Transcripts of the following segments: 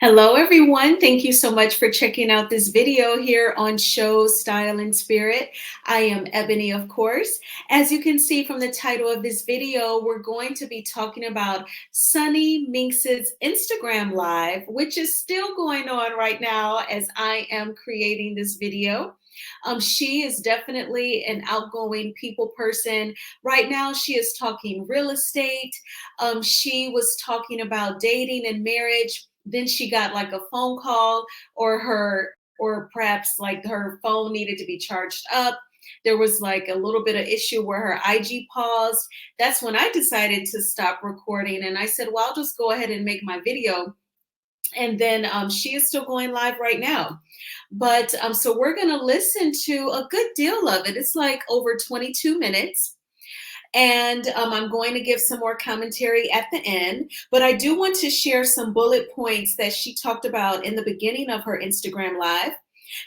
Hello, everyone. Thank you so much for checking out this video here on Show Style and Spirit. I am Ebony, of course. As you can see from the title of this video, we're going to be talking about Sunni Minx's Instagram Live, which is still going on right now as I am creating this video. She is definitely an outgoing people person. Right now, she is talking real estate. She was talking about dating and marriage. Then she got like a phone call, or perhaps like her phone needed to be charged up. There was like a little bit of issue where her IG paused. That's when I decided to stop recording, and I said, well, I'll just go ahead and make my video. And then she is still going live right now. But so we're going to listen to a good deal of it. It's like over 22 minutes. And I'm going to give some more commentary at the end. But I do want to share some bullet points that she talked about in the beginning of her Instagram Live.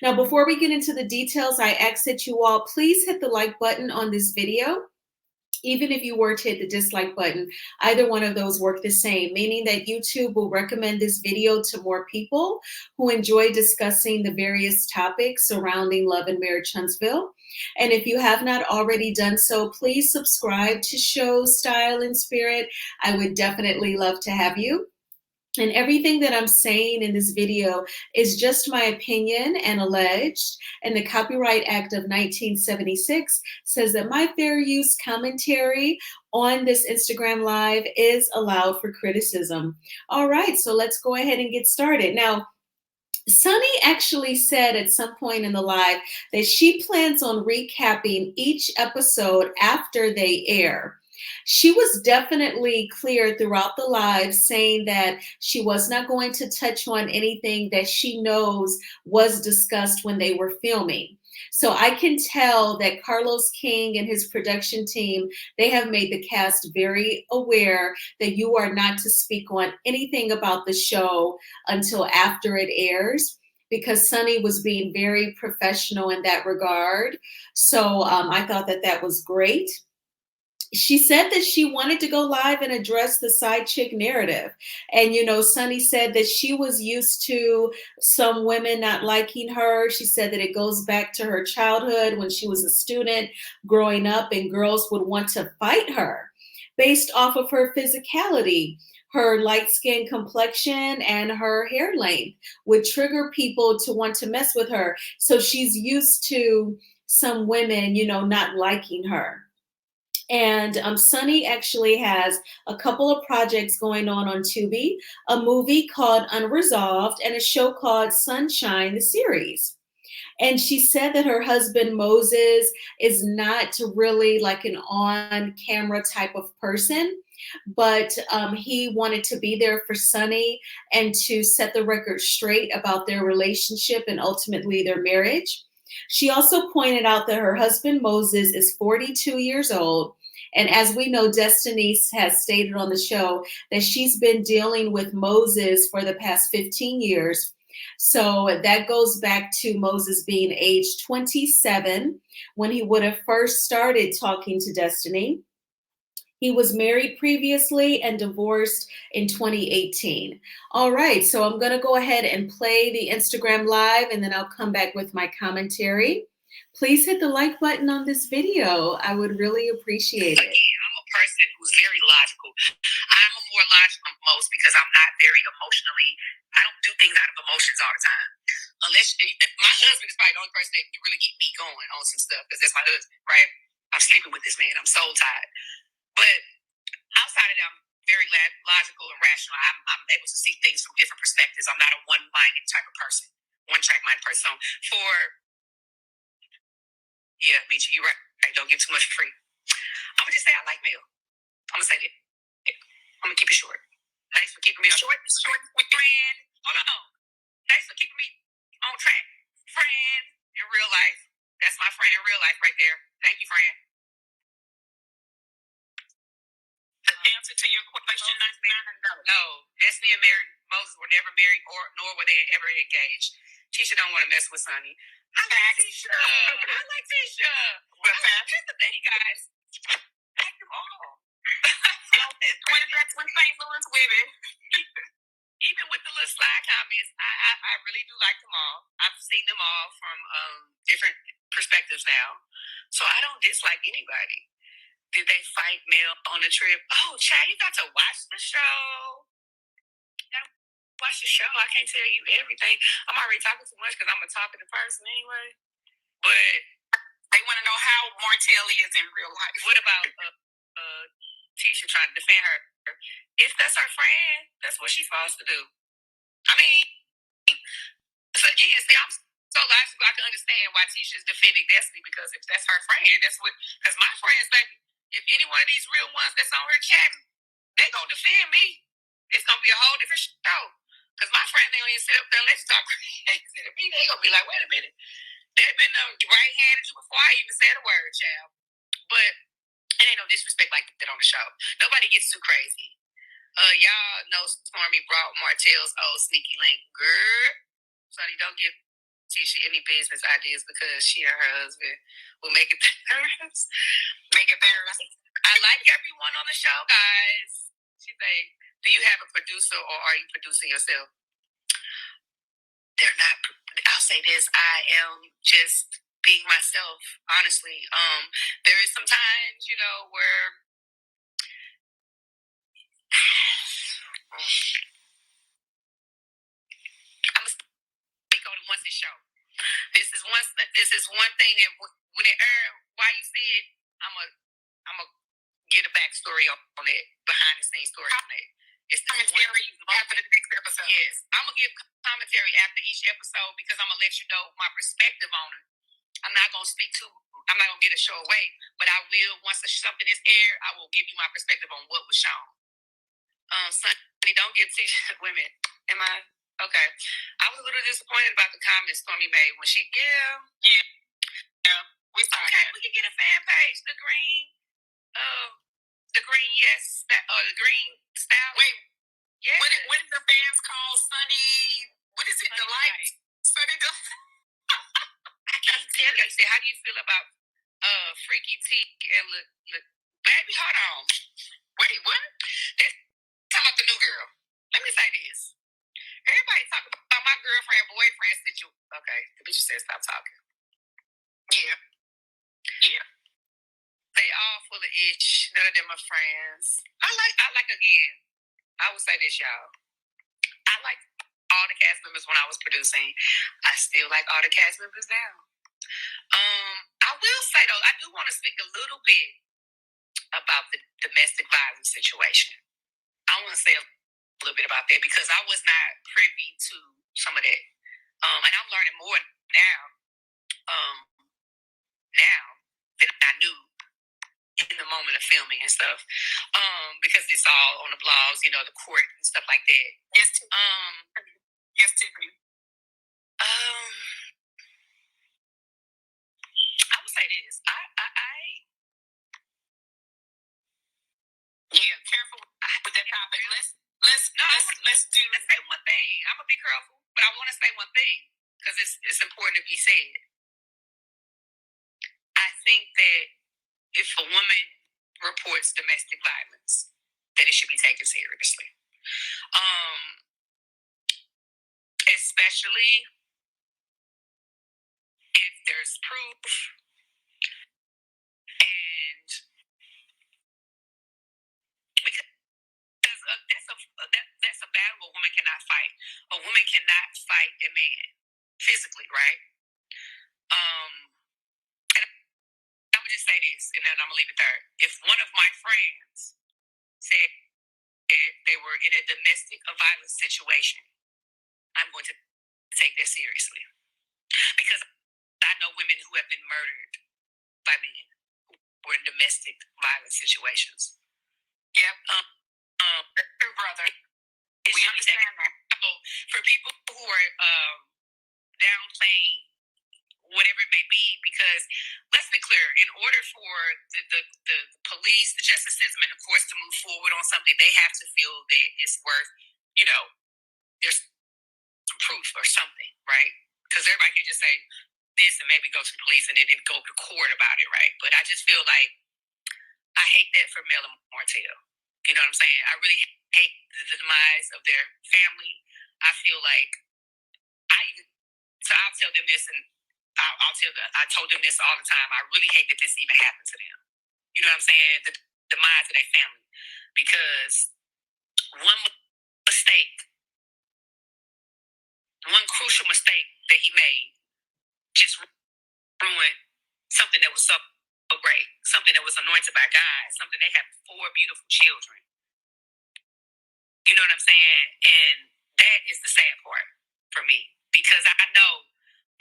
Now, before we get into the details, I ask that you all please hit the like button on this video. Even if you were to hit the dislike button, either one of those work the same, meaning that YouTube will recommend this video to more people who enjoy discussing the various topics surrounding love and marriage Huntsville. And if you have not already done so, please subscribe to Show Style and Spirit. I would definitely love to have you. And everything that I'm saying in this video is just my opinion and alleged. And the Copyright Act of 1976 says that my fair use commentary on this Instagram Live is allowed for criticism. All right, so let's go ahead and get started. Now, Sunny actually said at some point in the live that she plans on recapping each episode after they air. She was definitely clear throughout the live saying that she was not going to touch on anything that she knows was discussed when they were filming. So I can tell that Carlos King and his production team, they have made the cast very aware that you are not to speak on anything about the show until after it airs, because Sunny was being very professional in that regard. So I thought that that was great. She said that she wanted to go live and address the side chick narrative. And, Sunny said that she was used to some women not liking her. She said that it goes back to her childhood when she was a student growing up, and girls would want to fight her based off of her physicality. Her light skin complexion and her hair length would trigger people to want to mess with her. So she's used to some women, not liking her. And Sunny actually has a couple of projects going on Tubi, a movie called Unresolved, and a show called Sunshine, the series. And she said that her husband, Moses, is not really like an on camera type of person, but he wanted to be there for Sunny and to set the record straight about their relationship and ultimately their marriage. She also pointed out that her husband, Moses, is 42 years old. And as we know, Destiny has stated on the show that she's been dealing with Moses for the past 15 years. So that goes back to Moses being age 27 when he would have first started talking to Destiny. He was married previously and divorced in 2018. All right, so I'm going to go ahead and play the Instagram Live, and then I'll come back with my commentary. Please hit the like button on this video. I would really appreciate it. Again, I'm a person who's very logical. I'm a more logical than most because I'm not very emotionally, I don't do things out of emotions all the time. Unless my husband is probably the only person that can really get me going on some stuff, because that's my husband, right? I'm sleeping with this man. I'm soul tied. But outside of that, I'm very logical and rational. I'm able to see things from different perspectives. I'm not a one-minded type of person, one-track mind person. Yeah, Beachy, you're right. Don't give too much free. I'm going to just say I like Mel. I'm going to say that. Yeah. I'm going to keep it short. Thanks for keeping me short with friend. Hold on. Thanks for keeping me on track. Friend in real life. That's my friend in real life right there. Thank you, friend. The answer to your question, no. Destiny and Moses were never married, nor were they ever engaged. Tisha don't want to mess with Sunny. I like Tisha. I like Tisha. But here's the thing, guys. Act them all. 20 St. Louis women. even with the little slide comments, I really do like them all. I've seen them all from different perspectives now, so I don't dislike anybody. Did they fight Mel on the trip? Oh, Chad, you got to watch the show. You gotta watch the show. I can't tell you everything. I'm already talking too much because I'm a talkative person anyway. But they want to know how Martell is in real life. What about Tisha trying to defend her? If that's her friend, that's what she's supposed to do. I mean, so again, see, I'm so logical. I can understand why Tisha's defending Destiny because if that's her friend, that's what. Because my friends, baby, if any one of these real ones that's on her chatting, they gonna defend me. It's gonna be a whole different show. Because my friends, they don't even sit up there and let you talk crazy to me. They gonna be like, wait a minute. They've been right-handed you before I even said a word, child. But it ain't no disrespect like that on the show. Nobody gets too crazy. Y'all know Stormy brought Martell's old sneaky link. Girl, Sonny, don't give Tisha any business ideas because she and her husband will make it theirs. Make it theirs. I like everyone on the show, guys. She's like, do you have a producer or are you producing yourself? They're not. I'll say this. I am just being myself, honestly. There is sometimes, where I'm gonna speak on it once it show. This is one thing that when it aired, why you see it, I'm a get a backstory on it, behind the scenes story on it. It's the commentary after the next episode. Yes, I'm gonna give commentary after each episode because I'm gonna let you know my perspective on it. I'm not gonna speak too. I'm not gonna get a show away, but I will once something is aired. I will give you my perspective on what was shown. Sonny, don't get women. Am I okay? I was a little disappointed about the comments Stormy made when she yeah. We saw that. We can get a fan page. The green yes the green style. Wait, yes. What did the fans call Sunny? What is it? Delight. Sunny Delight. I can't tell you. I said, how do you feel about Freaky T and look, baby? Hold on. Wait, what? They're talking about the new girl. Let me say this. Everybody talking about my boyfriend situation. Okay, the bitch said stop talking. Yeah. They all full of itch. None of them are friends. I like again. I would say this, y'all. I like all the cast members when I was producing. I still like all the cast members now. I will say though, I do want to speak a little bit about the domestic violence situation. I want to say a little bit about that because I was not privy to some of that, and I'm learning more now. Now than I knew in the moment of filming and stuff, because it's all on the blogs, the court and stuff like that. Yes, Tiffany. I would say this. Yeah, careful with that topic. Let's say one thing. I'm gonna be careful, but I want to say one thing because it's important to be said. I think that if a woman reports domestic violence, that it should be taken seriously. Especially if there's proof and because that's a battle a woman cannot fight. A woman cannot fight a man physically, right? And I'm gonna just say this, and then I'm gonna leave it there. If one of my friends said they were in a domestic violence situation, I'm going to take that seriously because I know women who have been murdered by men who were in domestic violence situations. Yep. That's true, brother. We understand that. So for people who are downplaying whatever it may be, because let's be clear, in order for the police, the justice system, and the courts to move forward on something, they have to feel that it's worth, there's some proof or something, right? Because everybody can just say this and maybe go to the police and then go to court about it, right? But I just feel like I hate that for Mel and Martell. You know what I'm saying? I really hate the demise of their family. I feel like I'll tell them this, and I told them this all the time. I really hate that this even happened to them. You know what I'm saying? The demise of their family, because one mistake, one crucial mistake that he made, just ruined something that was so great, something that was anointed by God, something they have 4 beautiful children. You know what I'm saying? And that is the sad part for me, because I know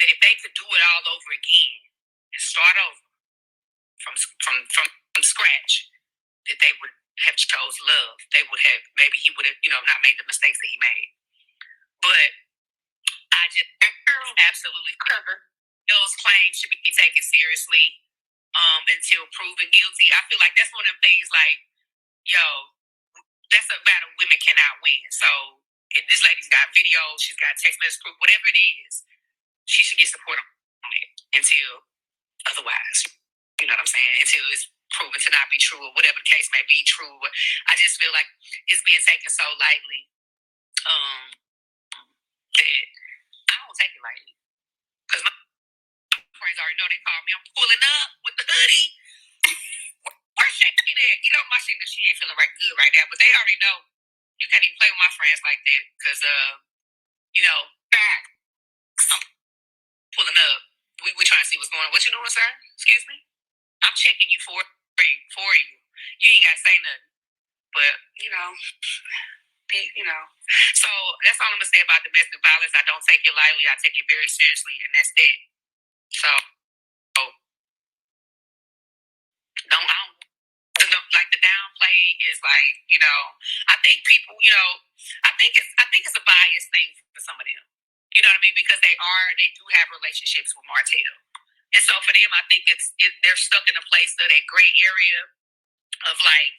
that if they could do it all over again and start over from scratch, that they would have chose love. They would have, maybe he would have, not made the mistakes that he made. But I just absolutely cover those claims should be taken seriously until proven guilty. I feel like that's one of them things like, yo, that's a battle women cannot win. So if this lady's got videos, she's got text message proof, whatever it is, she should get support on it until otherwise. You know what I'm saying? Until it's proven to not be true, or whatever the case may be true. I just feel like it's being taken so lightly that I don't take it lightly. Because my friends already know, they call me, I'm pulling up with the hoodie. Where's Shane at? My shit, she ain't feeling right good right now, but they already know you can't even play with my friends like that because, back, I'm pulling up. We trying to see what's going on. What you doing, sir? Excuse me? I'm checking you for you. You ain't got to say nothing. But, So that's all I'm going to say about domestic violence. I don't take it lightly. I take it very seriously, and that's it. So, like the downplay is like, I think people, I think it's a biased thing for some of them. You know what I mean? Because they do have relationships with Martell. And so for them, I think they're stuck in a place of that gray area of like,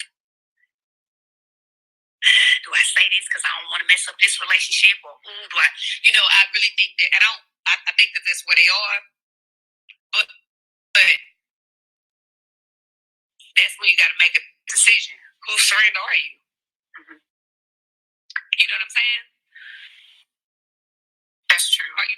do I say this because I don't want to mess up this relationship, or do I? I really think that, and I think that that's where they are. But that's when you got to make a decision. Whose friend are you? Mm-hmm. You know what I'm saying? That's true. Are you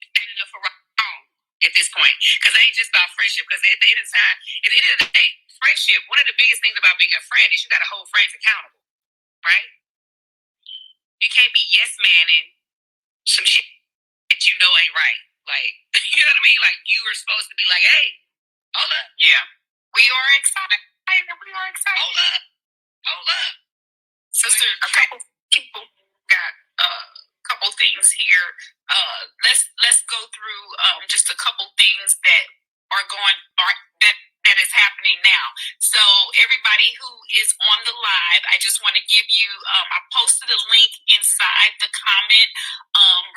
standing up for wrong at this point? Because it ain't just about friendship. Because at the end of the time, at the end of the day, friendship, one of the biggest things about being a friend is you got to hold friends accountable, right? You can't be yes manning some shit that you know ain't right. Like, you know what I mean? Like, you are supposed to be like, hey, hold up. Yeah. We are excited. Hold up. Sister, a couple people got a couple things here. Let's go through just a couple things that that is happening now. So everybody who is on the live, I just want to give you. I posted a link inside the comment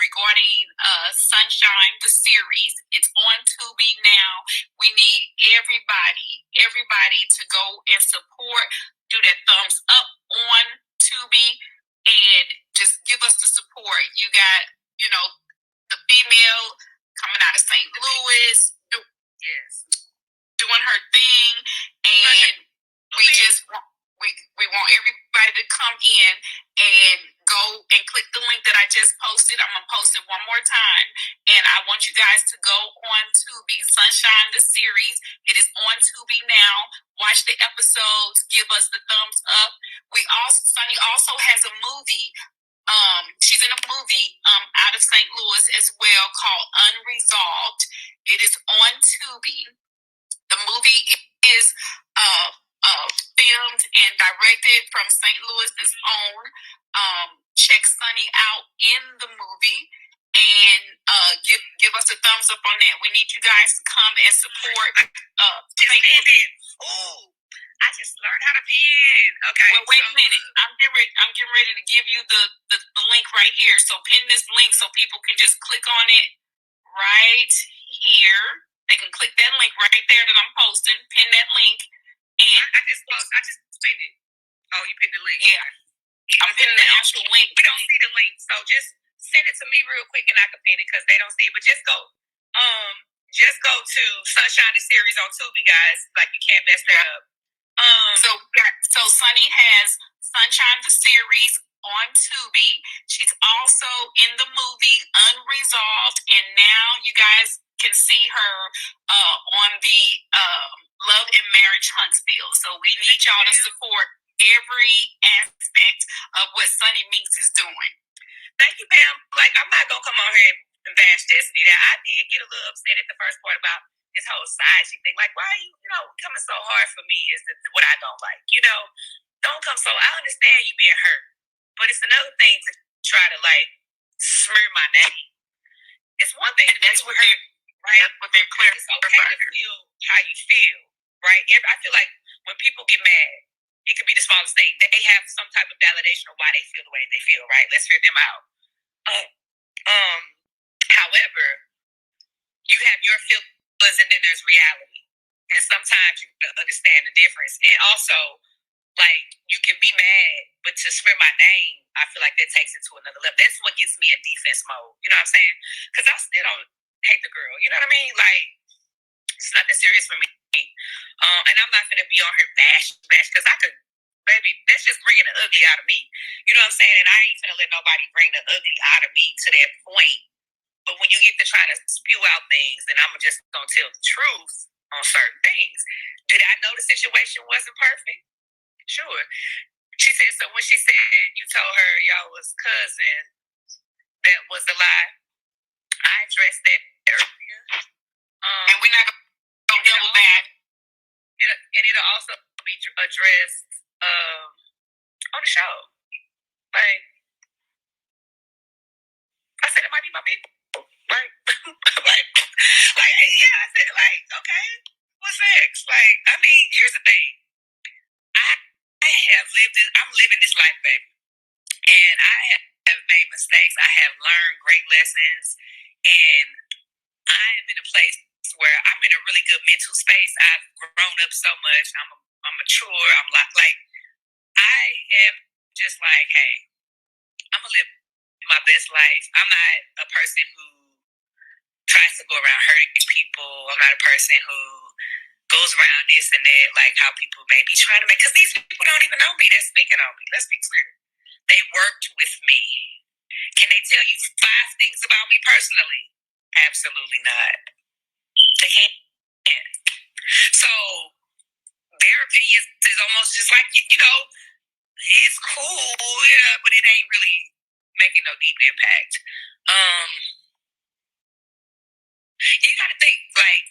regarding Sunshine the series. It's on Tubi now. We need everybody to go and support. Do that thumbs up on Tubi and just give us the support. You got, the female coming out of St. Louis, doing her thing, and we want everybody to come in and go and click the link that I just posted. I'm gonna post it one more time, and I want you guys to go on Tubi, Sunshine the series. It is on Tubi now. Watch the episodes. Give us the thumbs up. Sunny also has a movie. She's in a movie out of St. Louis as well called Unresolved. It is on Tubi. The movie is filmed and directed from St. Louis's own. Check Sunny out in the movie and give us a thumbs up on that. We need you guys to come and support. Ooh, I just learned how to pin. Okay. Well, wait a minute. I'm getting ready to give you the link right here. So pin this link so people can just click on it right here. They can click that link right there that I'm posting. Pin that link, and I just pinned it. Oh, you pinned the link? Yeah, I'm pinning the actual link. We don't see the link, so just send it to me real quick, and I can pin it because they don't see it. But just go to Sunshine the series on Tubi, guys. Like, you can't mess that up. So Sunny has Sunshine the series on Tubi. She's also in the movie Unresolved, and now you guys can see her on the Love and Marriage Huntsville. So we need y'all to support every aspect of what Sunni Minx is doing. Thank you, Pam. Like, I'm not gonna come on here and bash Destiny. Now, I did get a little upset at the first part about this whole side chick thing. Like, why are you, coming so hard for me is what I don't like. Don't come so. I understand you being hurt, but it's another thing to try to like smear my name. It's one thing, and that's what they're right. That's what they're clear. It's okay to feel how you feel, right? I feel like when people get mad, it could be the smallest thing. They have some type of validation of why they feel the way they feel, right? Let's hear them out. However, you have your feelings and then there's reality. And sometimes you can understand the difference. And also, like, you can be mad, but to smear my name, I feel like that takes it to another level. That's what gets me in defense mode. You know what I'm saying? Because I still don't hate the girl. You know what I mean? Like, it's not that serious for me. And I'm not going to be on her bash, because I could, baby, that's just bringing the ugly out of me. You know what I'm saying? And I ain't going to let nobody bring the ugly out of me to that point. But when you get to trying to spew out things, then I'm just going to tell the truth on certain things. Did I know the situation wasn't perfect? Sure. She said, so when she said you told her y'all was cousins, that was a lie. I addressed that earlier. And we're not going to double back. And it'll also be addressed on the show. Like, I said, it might be my people. Like, yeah, I said, like, okay, what's next? Like, I mean, here's the thing. I'm living this life, baby. And I have made mistakes. I have learned great lessons. And I am in a place where I'm in a really good mental space. I've grown up so much. I'm mature. I'm like, I am just like, hey, I'm going to live my best life. I'm not a person who tries to go around hurting people. I'm not a person who goes around this and that, like how people may be trying to make, because these people don't even know me. They're speaking on me. Let's be clear. They worked with me. Can they tell you 5 things about me personally? Absolutely not. They can't. So their opinions is almost just like, it's cool, but it ain't really making no deep impact. You gotta think, like,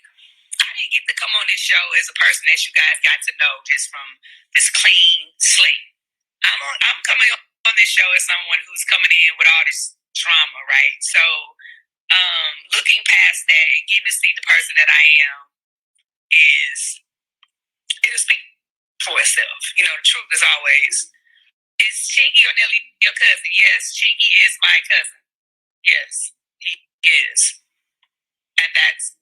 I didn't get to come on this show as a person that you guys got to know just from this clean slate. I'm coming on this show as someone who's coming in with all this drama, right? So, looking past that and getting to see the person that I am it'll speak for itself. The truth is always, is Chingy or Nelly your cousin? Yes, Chingy is my cousin. Yes, he is. And that's,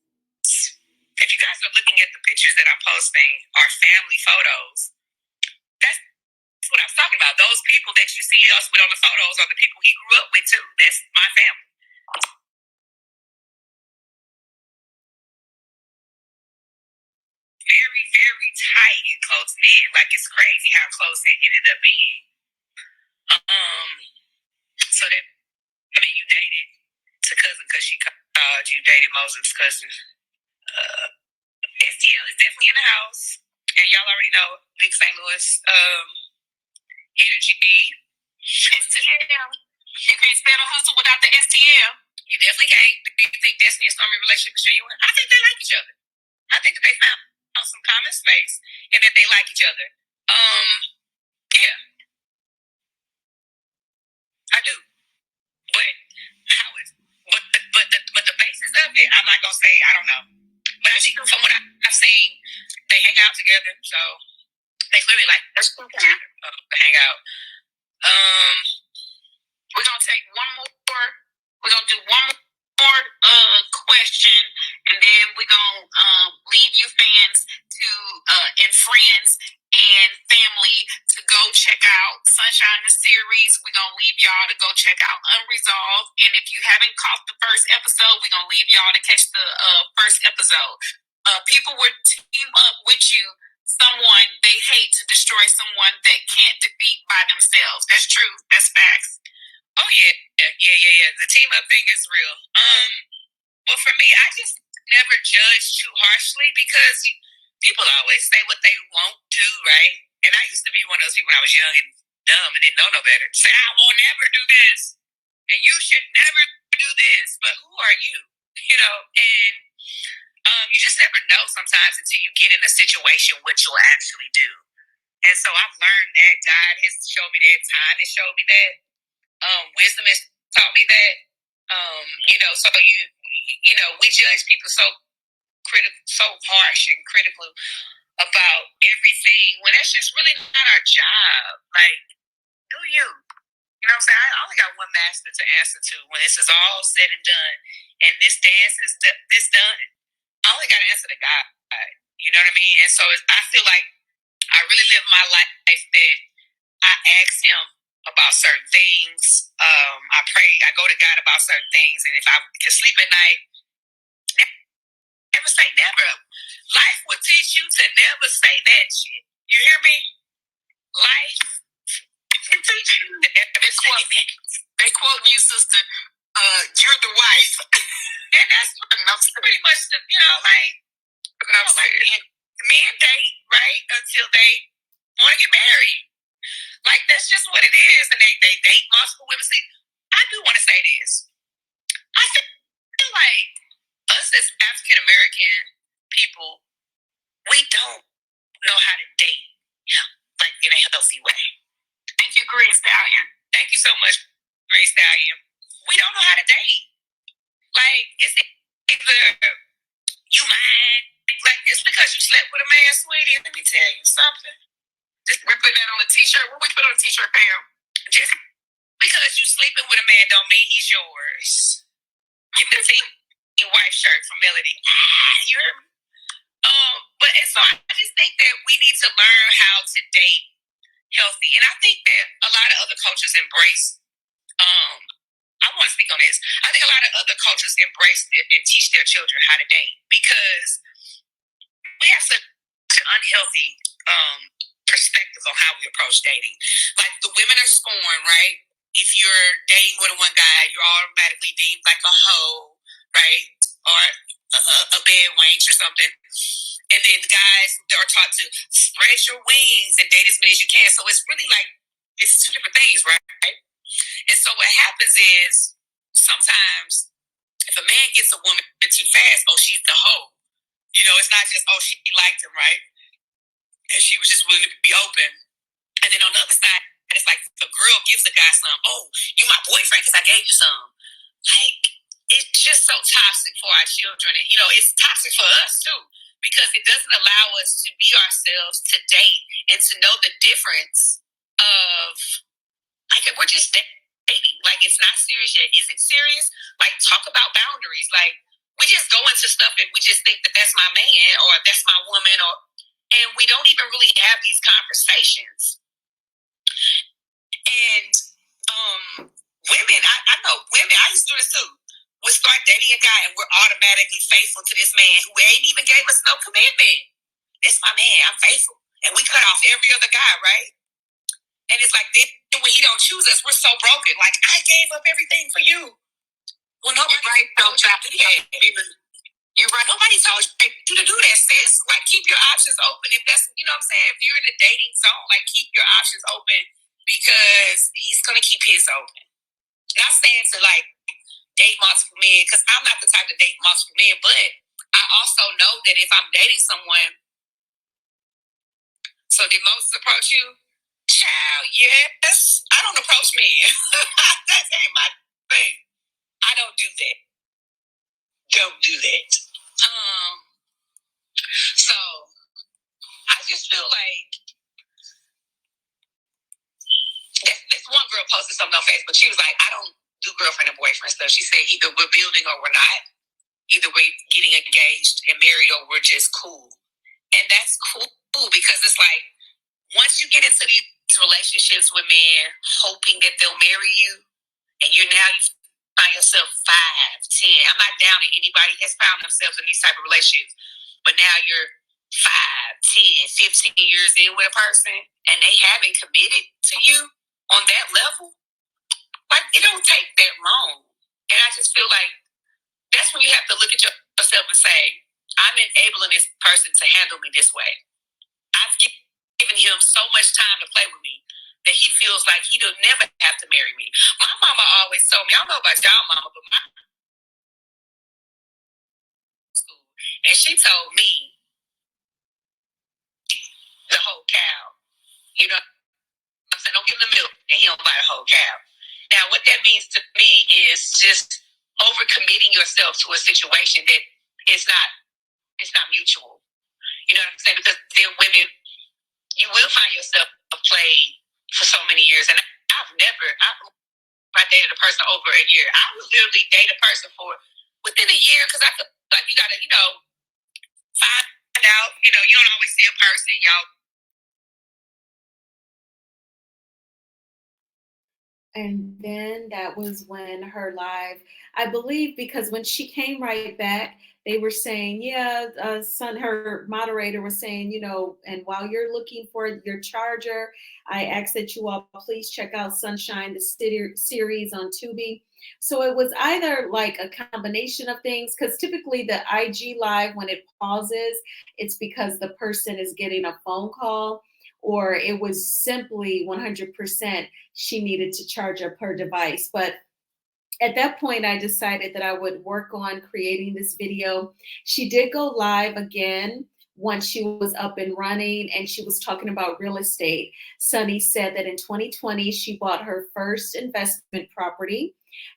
if you guys are looking at the pictures that I'm posting, are family photos. That's what I was talking about. Those people that you see us with on the photos are the people he grew up with too. That's my family. Very, very tight and close knit. Like, it's crazy how close it ended up being. So that, you dated to cousin because she called you dated Moses' cousin. STL is definitely in the house, and y'all already know Big St. Louis energy. STL. You can't spell a hustle without the STL. You definitely can't. Do you think Destiny and Stormy relationship is genuine? I think they like each other. I think that they found some common space and that they like each other. Yeah, I do. But how is but the basis of it, I'm not gonna say I don't know. But I think from what I've seen, they hang out together. So they clearly like to hang out. We're gonna take one more. We're gonna do one more question, and then we're gonna leave you fans to and friends and family to go check out Sunshine the series. We're gonna leave y'all to go check out Unresolved, and if you haven't caught the first episode, we're gonna leave y'all to catch the first episode. People will team up with you someone, they hate to destroy someone that can't defeat by themselves. That's true. That's facts. Oh yeah, yeah. The team up thing is real. But for me, I just never judge too harshly because people always say what they won't do, right? And I used to be one of those people when I was young and dumb and didn't know no better. Say, I will never do this, and you should never do this. But who are you? You know, and you just never know sometimes until you get in a situation what you'll actually do. And so I've learned that God has showed me that, time has showed me that, wisdom has taught me that. So we judge people so critical, so harsh and critical about everything when that's just really not our job. Like, do you? You know what I'm saying? I only got one master to answer to when this is all said and done, and this dance is this done. I only got to answer to God. You know what I mean? And so I feel like I really live my life that I ask Him about certain things. I pray. I go to God about certain things, and if I can sleep at night, never say never. Life will teach you to never say that shit. You hear me? Life will teach you to never say that. They quote you, sister. You're the wife, and that's pretty much men date right until they want to get married. Like that's just what it is, and they date multiple women. See, I do want to say this. I feel like us as African American people, we don't know how to date like in a healthy way. Thank you, Green Stallion. Thank you so much, Green Stallion. We don't know how to date. Like it's either you mind, like just because you slept with a man, sweetie. Let me tell you something. We put that on a t-shirt. What we put on a t-shirt, Pam? Just because you sleeping with a man don't mean he's yours. Get the team white shirt from Melody. You heard me? But and so I just think that we need to learn how to date healthy, and I think that a lot of other cultures embrace. I want to speak on this. I think a lot of other cultures embrace it and teach their children how to date because we have such an unhealthy perspective on how we approach dating. Like the women are scorned, right? If you're dating with one guy, you're automatically deemed like a hoe, right? Or a bed wench or something. And then the guys are taught to spread your wings and date as many as you can. So it's really like it's two different things, right? And so what happens is sometimes if a man gets a woman too fast, oh, she's the hoe. You know, it's not just, oh, she liked him, right? And she was just willing to be open. And then on the other side, it's like the girl gives the guy some, oh, you my boyfriend because I gave you some. Like, it's just so toxic for our children. And, it's toxic for us too because it doesn't allow us to be ourselves, to date, and to know the difference of, like, if we're just dating. Like, it's not serious yet. Is it serious? Like, talk about boundaries. Like, we just go into stuff and we just think that that's my man or that's my woman, and we don't even really have these conversations. And women, I know women, I used to do this too. We start dating a guy and we're automatically faithful to this man who ain't even gave us no commitment. It's my man, I'm faithful. And we cut off every other guy, right? And it's like then when he don't choose us, we're so broken. Like, I gave up everything for you. Well, nobody told you to do that. You're right. Nobody told you to do that, sis. Like, keep your options open. If that's, you know what I'm saying? If you're in the dating zone, like, keep your options open because he's going to keep his open. Not saying to, like, date multiple men because I'm not the type to date multiple men, but I also know that if I'm dating someone, so did Moses approach you? Child, yes. I don't approach men. That ain't my thing. I don't do that. Don't do that. So I just feel like this one girl posted something on Facebook. She was like, I don't do girlfriend and boyfriend stuff. She said either we're building or we're not. Either we're getting engaged and married or we're just cool. And that's cool because it's like once you get into these relationships with men hoping that they'll marry you and you find yourself 5, 10. I'm not down to anybody has found themselves in these type of relationships. But now you're 5, 10, 15 years in with a person and they haven't committed to you on that level, like it don't take that long. And I just feel like that's when you have to look at yourself and say, I'm enabling this person to handle me this way. I've given him so much time to play with me that he feels like he'll never have to marry me. My mama always told me, I don't know about y'all mama, but my school, and she told me the whole cow. You know what I'm saying? Don't give him the milk and he don't buy the whole cow. Now, what that means to me is just overcommitting yourself to a situation that is not, it's not mutual. You know what I'm saying? Because then women, you will find yourself played for so many years. And I dated a person over a year. I would literally date a person for within a year because I feel like you got to, find out, you don't always see a person. Y'all. And then that was when her live, I believe, because when she came right back, they were saying, yeah, her moderator was saying, and while you're looking for your charger, I ask that you all please check out Sunshine, the series on Tubi. So it was either like a combination of things, because typically the IG live, when it pauses, it's because the person is getting a phone call, or it was simply 100% she needed to charge up her device. But at that point, I decided that I would work on creating this video. She did go live again once she was up and running, and she was talking about real estate. Sunny said that in 2020, she bought her first investment property.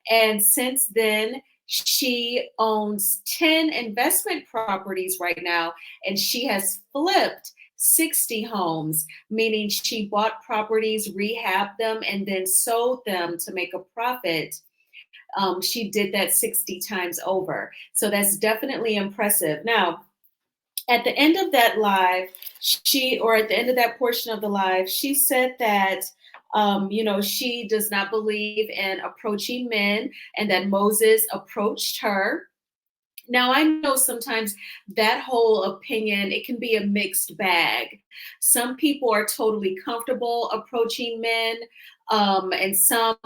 And since then, she owns 10 investment properties right now, and she has flipped 60 homes, meaning she bought properties, rehabbed them, and then sold them to make a profit. She did that 60 times over. So that's definitely impressive. Now, at the end of that live, at the end of that portion of the live, she said that, she does not believe in approaching men and that Moses approached her. Now, I know sometimes that whole opinion, it can be a mixed bag. Some people are totally comfortable approaching men, and some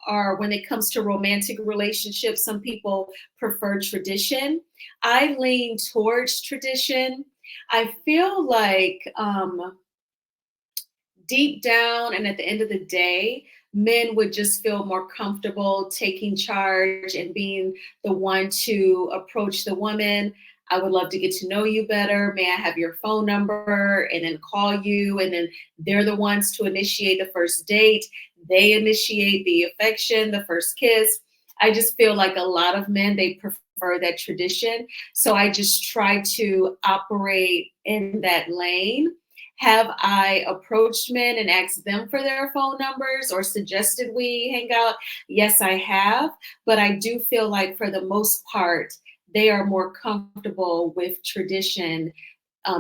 are, when it comes to romantic relationships, some people prefer tradition. I lean towards tradition. I feel like deep down and at the end of the day, men would just feel more comfortable taking charge and being the one to approach the woman. I would love to get to know you better. May I have your phone number? And then call you. And then they're the ones to initiate the first date. They initiate the affection, the first kiss. I just feel like a lot of men, they prefer that tradition. So I just try to operate in that lane. Have I approached men and asked them for their phone numbers or suggested we hang out? Yes, I have. But I do feel like for the most part, they are more comfortable with tradition,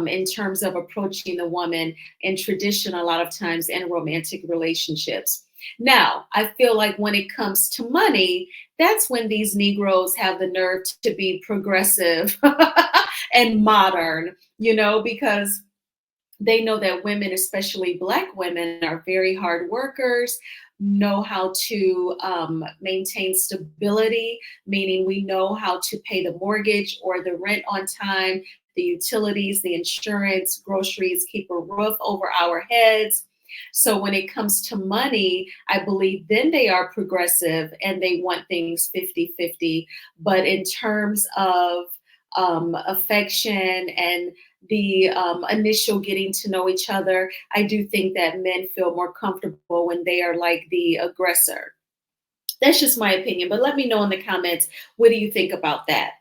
in terms of approaching the woman, and tradition a lot of times in romantic relationships. Now, I feel like when it comes to money, that's when these Negroes have the nerve to be progressive and modern, because they know that women, especially Black women, are very hard workers, know how to maintain stability, meaning we know how to pay the mortgage or the rent on time, the utilities, the insurance, groceries, keep a roof over our heads. So when it comes to money, I believe then they are progressive and they want things 50-50. But in terms of affection and the initial getting to know each other, I do think that men feel more comfortable when they are like the aggressor. That's just my opinion, but let me know in the comments, what do you think about that?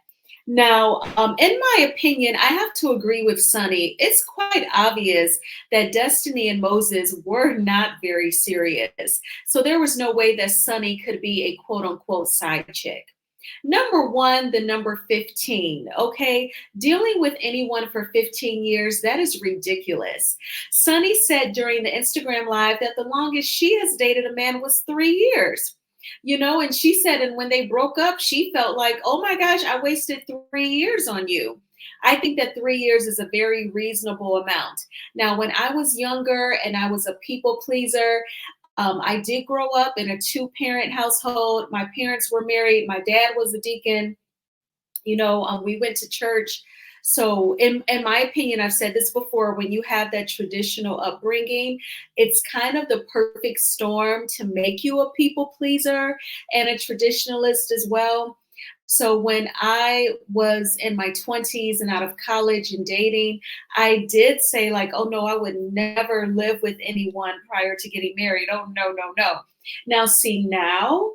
Now, in my opinion, I have to agree with Sunny. It's quite obvious that Destiny and Moses were not very serious. So there was no way that Sunny could be a quote unquote side chick. Number one, the number 15, okay? Dealing with anyone for 15 years, that is ridiculous. Sunny said during the Instagram live that the longest she has dated a man was 3 years. And she said, and when they broke up, she felt like, oh my gosh, I wasted 3 years on you. I think that 3 years is a very reasonable amount. Now, when I was younger and I was a people pleaser, I did grow up in a two-parent household. My parents were married. My dad was a deacon. We went to church. So, in my opinion, I've said this before, when you have that traditional upbringing, it's kind of the perfect storm to make you a people pleaser and a traditionalist as well. So, when I was in my 20s and out of college and dating, I did say, like, oh no, I would never live with anyone prior to getting married. Oh, no, no, no. Now, see, now,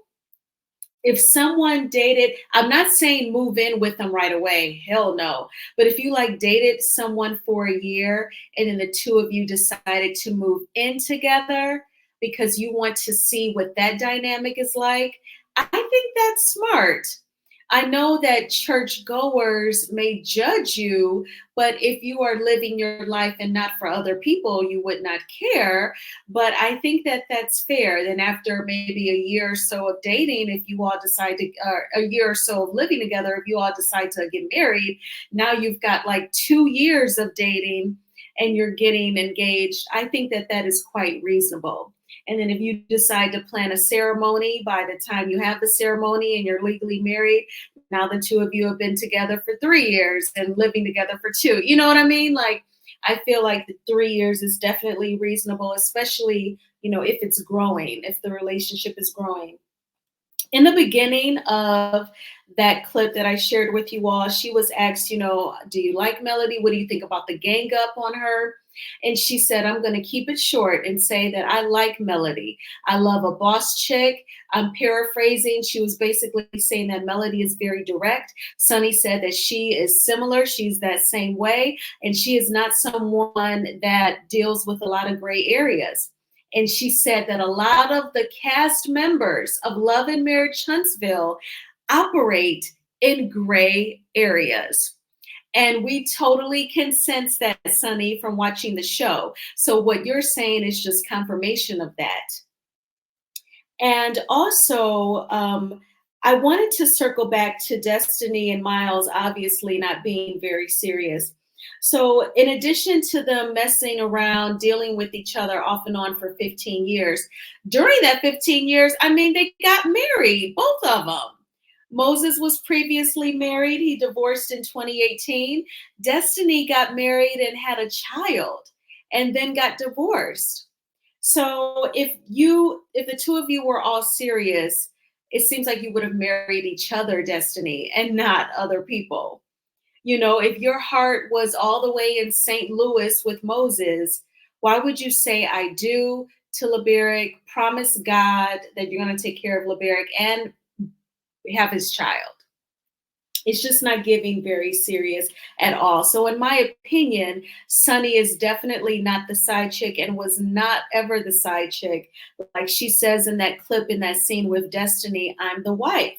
if someone dated, I'm not saying move in with them right away, hell no. But if you like dated someone for a year and then the two of you decided to move in together because you want to see what that dynamic is like, I think that's smart. I know that church goers may judge you, but if you are living your life and not for other people, you would not care. But I think that that's fair. Then after maybe a year or so of dating, if you all decide to, or a year or so of living together, if you all decide to get married, now you've got like 2 years of dating and you're getting engaged. I think that that is quite reasonable. And then if you decide to plan a ceremony, by the time you have the ceremony and you're legally married, now the two of you have been together for 3 years and living together for two. You know what I mean? Like, I feel like the 3 years is definitely reasonable, especially, if it's growing, if the relationship is growing. In the beginning of that clip that I shared with you all, she was asked, do you like Melody? What do you think about the gang up on her? And she said, I'm going to keep it short and say that I like Melody. I love a boss chick. I'm paraphrasing. She was basically saying that Melody is very direct. Sunny said that she is similar. She's that same way. And she is not someone that deals with a lot of gray areas. And she said that a lot of the cast members of Love and Marriage Huntsville operate in gray areas. And we totally can sense that, Sunny, from watching the show. So what you're saying is just confirmation of that. And also, I wanted to circle back to Destiny and Miles obviously not being very serious. So, in addition to them messing around, dealing with each other off and on for 15 years, during that 15 years, I mean, they got married, both of them. Moses was previously married. He divorced in 2018. Destiny got married and had a child and then got divorced. So if the two of you were all serious, it seems like you would have married each other, Destiny, and not other people. If your heart was all the way in St. Louis with Moses, why would you say I do to LeBeric, promise God that you're going to take care of LeBeric and have his child? It's just not giving very serious at all. So in my opinion, Sunny is definitely not the side chick and was not ever the side chick. Like she says in that clip, in that scene with Destiny, I'm the wife.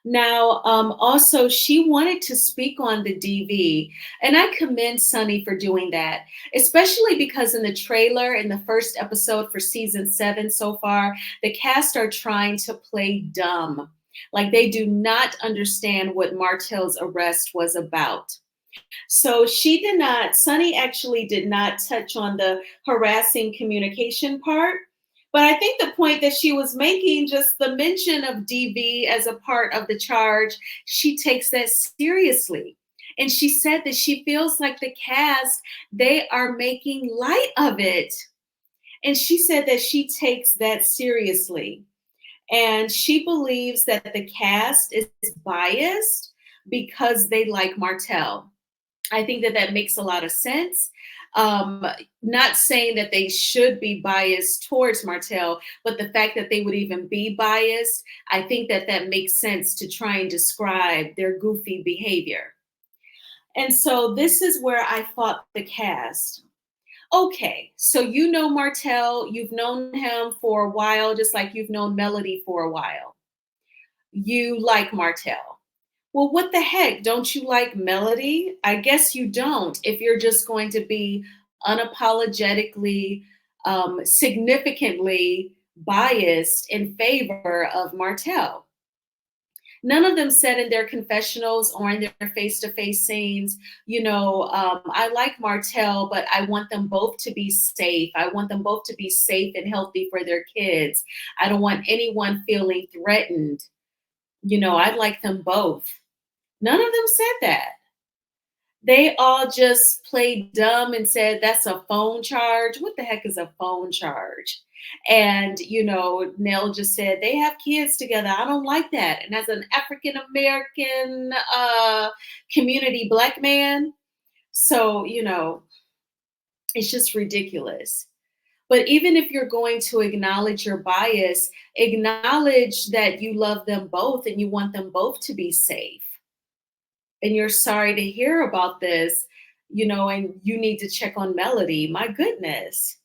Now, also, she wanted to speak on the DV, and I commend Sunny for doing that, especially because in the trailer, in the first episode for season 7 so far, the cast are trying to play dumb. Like they do not understand what Martell's arrest was about. So Sunny actually did not touch on the harassing communication part. But I think the point that she was making, just the mention of DV as a part of the charge, she takes that seriously. And she said that she feels like the cast, they are making light of it. And she said that she takes that seriously. And she believes that the cast is biased because they like Martell. I think that that makes a lot of sense. Not saying that they should be biased towards Martell, but the fact that they would even be biased, I think that that makes sense to try and describe their goofy behavior. And so this is where I fought the cast. Okay, so you know Martell, you've known him for a while, just like you've known Melody for a while. You like Martell. Well, what the heck? Don't you like Melody? I guess you don't if you're just going to be unapologetically, significantly biased in favor of Martell. None of them said in their confessionals or in their face-to-face scenes, I like Martell, but I want them both to be safe. I want them both to be safe and healthy for their kids. I don't want anyone feeling threatened. I'd like them both. None of them said that. They all just played dumb and said, that's a phone charge. What the heck is a phone charge? And, Nell just said, they have kids together. I don't like that. And as an African American community Black man, so, it's just ridiculous. But even if you're going to acknowledge your bias, acknowledge that you love them both and you want them both to be safe, and you're sorry to hear about this, and you need to check on Melody. My goodness.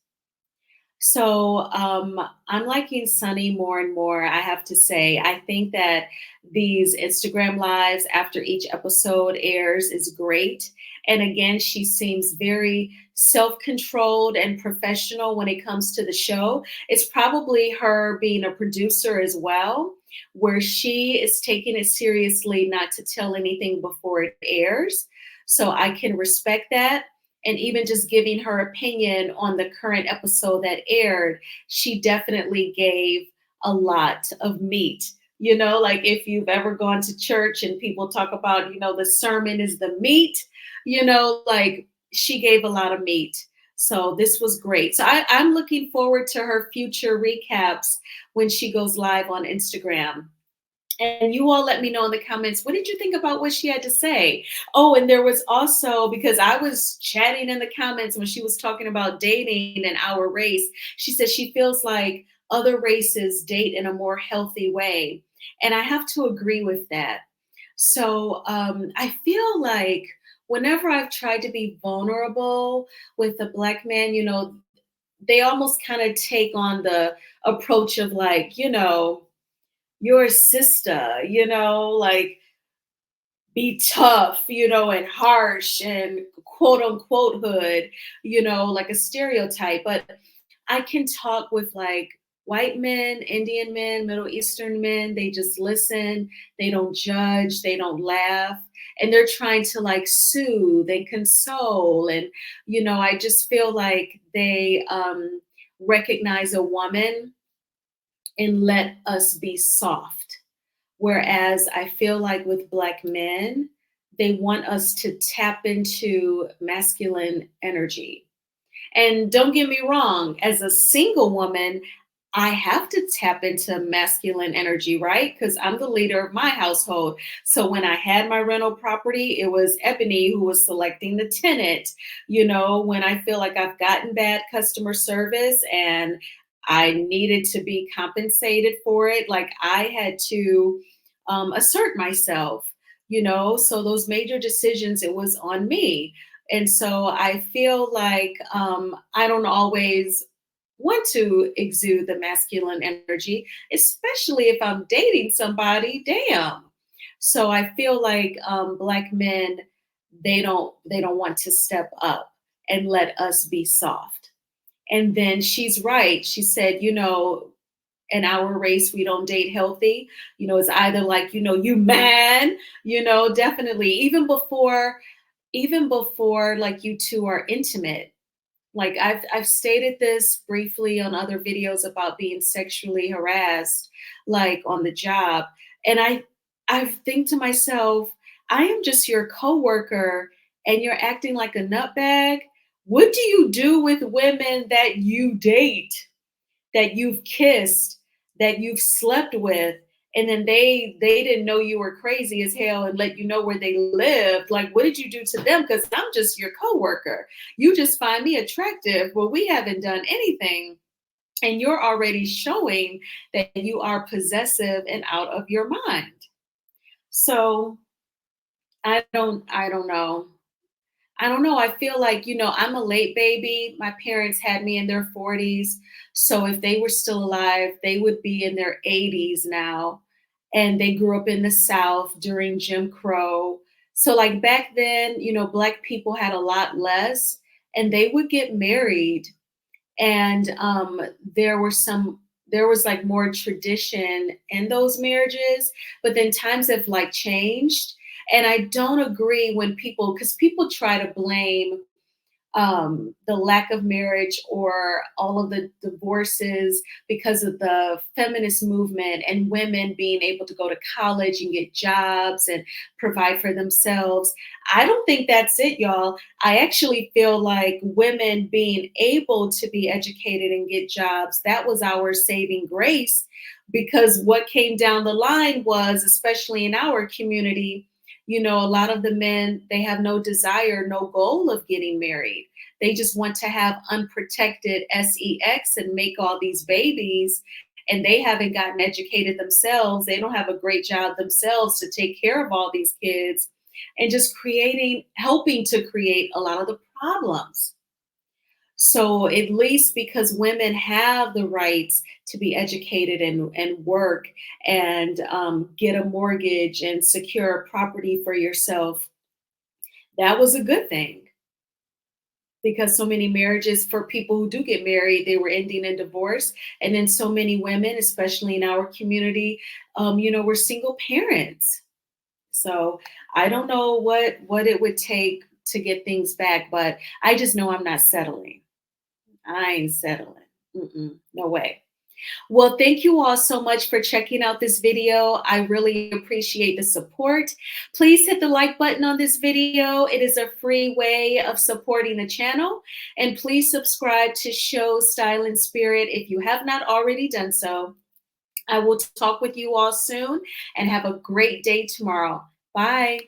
So I'm liking Sunny more and more, I have to say. I think that these Instagram lives after each episode airs is great. And again, she seems very self controlled and professional when it comes to the show. It's probably her being a producer as well, where she is taking it seriously not to tell anything before it airs. So I can respect that, and even just giving her opinion on the current episode that aired, she definitely gave a lot of meat. Like if you've ever gone to church and people talk about, the sermon is the meat, like she gave a lot of meat. So this was great. So I'm looking forward to her future recaps when she goes live on Instagram. And you all let me know in the comments, what did you think about what she had to say? Oh, and there was also, because I was chatting in the comments when she was talking about dating in our race, she said she feels like other races date in a more healthy way. And I have to agree with that. So I feel like whenever I've tried to be vulnerable with a Black man, they almost kind of take on the approach of like, your sister, like be tough, and harsh and quote unquote hood, like a stereotype. But I can talk with like white men, Indian men, Middle Eastern men. They just listen, they don't judge, they don't laugh. And they're trying to like soothe and console. And, I just feel like they recognize a woman and let us be soft. Whereas I feel like with Black men, they want us to tap into masculine energy. And don't get me wrong, as a single woman, I have to tap into masculine energy, right? Because I'm the leader of my household. So when I had my rental property, it was Ebony who was selecting the tenant. When I feel like I've gotten bad customer service and I needed to be compensated for it, like I had to assert myself, so those major decisions, it was on me. And so I feel like I don't always want to exude the masculine energy, especially if I'm dating somebody. Damn. So I feel like Black men, they don't want to step up and let us be soft. And then she's right. She said, in our race, we don't date healthy. It's either like, you man, definitely even before like you two are intimate. Like I've stated this briefly on other videos about being sexually harassed, like on the job. And I think to myself, I am just your coworker and you're acting like a nutbag. What do you do with women that you date, that you've kissed, that you've slept with, and then they didn't know you were crazy as hell and let you know where they lived? Like, what did you do to them? Because I'm just your coworker. You just find me attractive. Well, we haven't done anything. And you're already showing that you are possessive and out of your mind. So I don't know. I don't know. I feel like, I'm a late baby. My parents had me in their 40s. So if they were still alive, they would be in their 80s now. And they grew up in the South during Jim Crow. So, like back then, Black people had a lot less and they would get married. And there were some there was like more tradition in those marriages, but then times have like changed. And I don't agree when people, because people try to blame the lack of marriage or all of the divorces because of the feminist movement and women being able to go to college and get jobs and provide for themselves. I don't think that's it, y'all. I actually feel like women being able to be educated and get jobs, that was our saving grace, because what came down the line was, especially in our community, a lot of the men, they have no desire, no goal of getting married. They just want to have unprotected sex and make all these babies. And they haven't gotten educated themselves. They don't have a great job themselves to take care of all these kids, and just helping to create a lot of the problems. So at least because women have the rights to be educated and work and get a mortgage and secure property for yourself, that was a good thing, because so many marriages for people who do get married, they were ending in divorce. And then so many women, especially in our community, were single parents. So I don't know what it would take to get things back, but I just know I'm not settling. I ain't settling. No way. Well, thank you all so much for checking out this video. I really appreciate the support. Please hit the like button on this video. It is a free way of supporting the channel. And please subscribe to Show Style and Spirit if you have not already done so. I will talk with you all soon, and have a great day tomorrow. Bye.